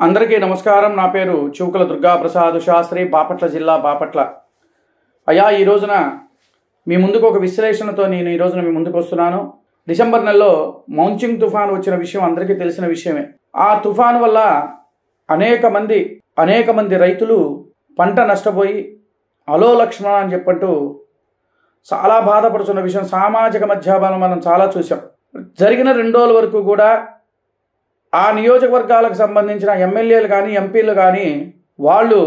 అందరికీ నమస్కారం. నా పేరు చివుకుల దుర్గాప్రసాద్ శాస్త్రి, బాపట్ల జిల్లా, బాపట్ల. అయ్యా, ఈ రోజున మీ ముందుకు ఒక విశ్లేషణతో నేను ఈ రోజున మీ ముందుకు వస్తున్నాను. డిసెంబర్ నెలలో మౌంచింగ్ తుఫాను వచ్చిన విషయం అందరికీ తెలిసిన విషయమే. ఆ తుఫాను వల్ల అనేక మంది రైతులు పంట నష్టపోయి అలో లక్ష్మణ అని చెప్పంటూ చాలా బాధపడుతున్న విషయం సామాజిక మాధ్యమాలను మనం చాలా చూసాం. జరిగిన 2 రోజుల వరకు కూడా ఆ నియోజకవర్గాలకు సంబంధించిన ఎమ్మెల్యేలు కానీ ఎంపీలు కానీ వాళ్ళు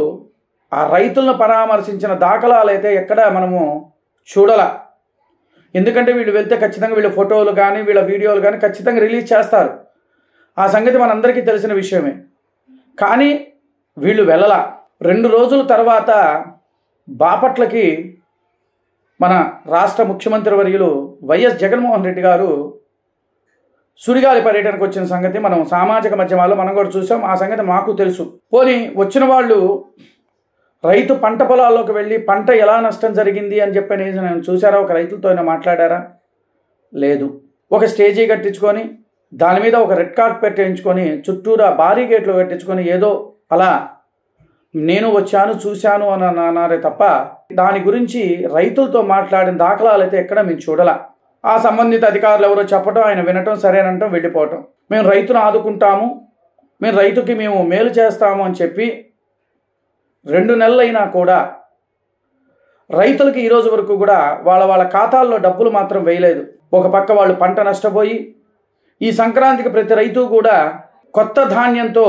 ఆ రైతులను పరామర్శించిన దాఖలాలు అయితే ఎక్కడ మనము చూడాల. ఎందుకంటే వీళ్ళు వెళ్తే ఖచ్చితంగా వీళ్ళ ఫోటోలు కానీ వీళ్ళ వీడియోలు కానీ ఖచ్చితంగా రిలీజ్ చేస్తారు. ఆ సంగతి మనందరికీ తెలిసిన విషయమే. కానీ వీళ్ళు వెళ్ళలా. 2 రోజుల తర్వాత బాపట్లకి మన రాష్ట్ర ముఖ్యమంత్రి వర్యులు వైఎస్ జగన్మోహన్ రెడ్డి గారు సుడిగాలి పర్యటనకు వచ్చిన సంగతి మనం సామాజిక మాధ్యమాల్లో మనం కూడా చూసాం. ఆ సంగతి మాకు తెలుసు. పోనీ వచ్చిన వాళ్ళు రైతు పంట పొలాల్లోకి వెళ్ళి పంట ఎలా నష్టం జరిగింది అని చెప్పి నేను చూసారా? ఒక రైతులతో మాట్లాడారా? లేదు. ఒక స్టేజీ కట్టించుకొని దాని మీద ఒక రెడ్ కార్పెట్ వేయించుకొని చుట్టూరా భారీ గేట్లు కట్టించుకొని ఏదో అలా నేను వచ్చాను చూశాను అని అన్నారే తప్ప దాని గురించి రైతులతో మాట్లాడిన దాఖలాలు అయితే ఎక్కడ మేము చూడలా. ఆ సంబంధిత అధికారులు ఎవరో చెప్పడం, ఆయన వినటం, సరేనంటాం, వెళ్ళిపోవటం. మేము రైతును ఆదుకుంటాము, మేము రైతుకి మేము మేలు చేస్తాము అని చెప్పి 2 నెలలైనా కూడా రైతులకి ఈరోజు వరకు కూడా వాళ్ళ ఖాతాల్లో డబ్బులు మాత్రం వేయలేదు. ఒక పక్క వాళ్ళు పంట నష్టపోయి ఈ సంక్రాంతికి ప్రతి రైతు కూడా కొత్త ధాన్యంతో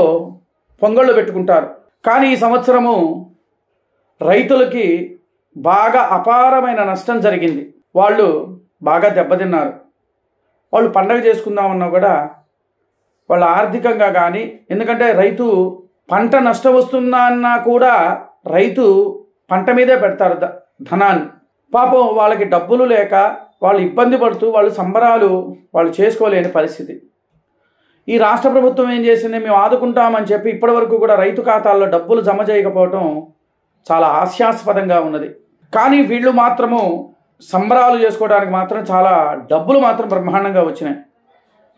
పొంగళ్ళు పెట్టుకుంటారు. కానీ ఈ సంవత్సరము రైతులకి బాగా అపారమైన నష్టం జరిగింది. వాళ్ళు బాగా దెబ్బతిన్నారు. వాళ్ళు పండగ చేసుకుందామన్నా కూడా వాళ్ళ ఆర్థికంగా కానీ, ఎందుకంటే రైతు పంట నష్టం వస్తుందా అన్నా కూడా రైతు పంట మీదే పెడతారు ధనాన్ని. పాపం వాళ్ళకి డబ్బులు లేక వాళ్ళు ఇబ్బంది పడుతూ వాళ్ళు సంబరాలు వాళ్ళు చేసుకోలేని పరిస్థితి. ఈ రాష్ట్ర ప్రభుత్వం ఏం చేసింది? మేము ఆదుకుంటామని చెప్పి ఇప్పటి వరకు కూడా రైతు ఖాతాల్లో డబ్బులు జమ చేయకపోవటం చాలా హాస్యాస్పదంగా ఉన్నది. కానీ వీళ్ళు మాత్రము సంబరాలు చేసుకోవడానికి మాత్రం చాలా డబ్బులు మాత్రం బ్రహ్మాండంగా వచ్చినాయి.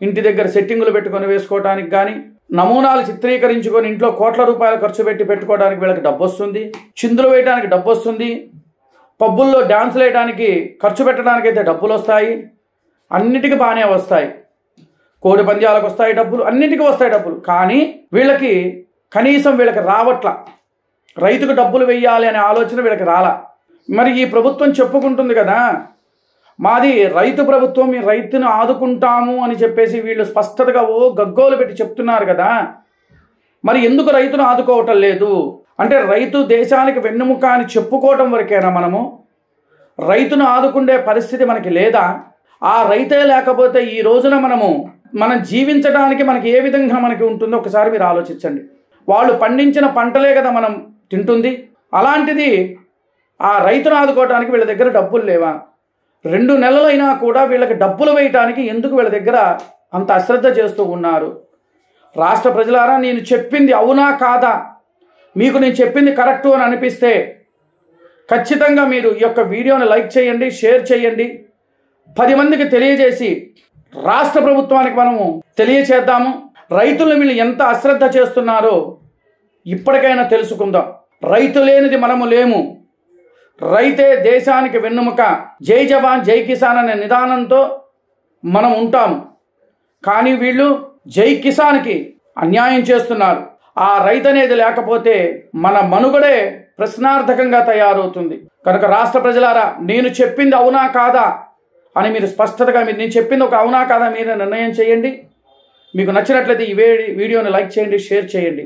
ఇంటి దగ్గర సెట్టింగులు పెట్టుకొని వేసుకోవడానికి కానీ, నమూనాలు చిత్రీకరించుకొని ఇంట్లో కోట్ల రూపాయలు ఖర్చు పెట్టుకోవడానికి వీళ్ళకి డబ్బు వస్తుంది. చిందులు వేయడానికి డబ్బు వస్తుంది. పబ్బుల్లో డ్యాన్సులు వేయడానికి ఖర్చు పెట్టడానికి అయితే డబ్బులు వస్తాయి. అన్నిటికీ బాగానే వస్తాయి. కోడి పంద్యాలకు వస్తాయి డబ్బులు, అన్నిటికీ వస్తాయి డబ్బులు. కానీ వీళ్ళకి కనీసం వీళ్ళకి రావట్ల. రైతుకు డబ్బులు వెయ్యాలి అనే ఆలోచన వీళ్ళకి రాలా. మరి ఈ ప్రభుత్వం చెప్పుకుంటుంది కదా, మాది రైతు ప్రభుత్వం, మీ రైతును ఆదుకుంటాము అని చెప్పేసి వీళ్ళు స్పష్టతగా గగ్గోలు పెట్టి చెప్తున్నారు కదా. మరి ఎందుకు రైతును ఆదుకోవటం లేదు? అంటే రైతు దేశానికి వెన్నుముక అని చెప్పుకోవటం వరకేనా? మనము రైతును ఆదుకునే పరిస్థితి మనకి లేదా? ఆ రైతే లేకపోతే ఈ రోజున మనం జీవించడానికి మనకి ఏ విధంగా మనకి ఉంటుందో ఒకసారి మీరు ఆలోచించండి. వాళ్ళు పండించిన పంటలే కదా మనం తింటుంది. అలాంటిది ఆ రైతును ఆదుకోవడానికి వీళ్ళ దగ్గర డబ్బులు లేవా? 2 నెలలైనా కూడా వీళ్ళకి డబ్బులు వేయటానికి ఎందుకు వీళ్ళ దగ్గర అంత అశ్రద్ధ చేస్తూ ఉన్నారు? రాష్ట్ర ప్రజలారా, నేను చెప్పింది అవునా కాదా, మీకు నేను చెప్పింది కరెక్టు అని అనిపిస్తే ఖచ్చితంగా మీరు ఈ యొక్క వీడియోని లైక్ చేయండి, షేర్ చేయండి, 10 మందికి తెలియజేసి రాష్ట్ర ప్రభుత్వానికి మనము తెలియచేద్దాము. రైతులను వీళ్ళు ఎంత అశ్రద్ధ చేస్తున్నారో ఇప్పటికైనా తెలుసుకుందాం. రైతు లేనిది మనము లేము. రైతే దేశానికి వెన్నుముక. జై జవాన్ జై కిసాన్ అనే నిదానంతో మనం ఉంటాము. కానీ వీళ్ళు జై కిసాన్కి అన్యాయం చేస్తున్నారు. ఆ రైతు అనేది లేకపోతే మన మనుగడే ప్రశ్నార్థకంగా తయారవుతుంది. కనుక రాష్ట్ర ప్రజలారా, నేను చెప్పింది అవునా కాదా అని మీరు స్పష్టతగా నేను చెప్పింది ఒక అవునా కాదా మీరు నిర్ణయం చేయండి. మీకు నచ్చినట్లయితే ఈ వీడియోని లైక్ చేయండి, షేర్ చేయండి.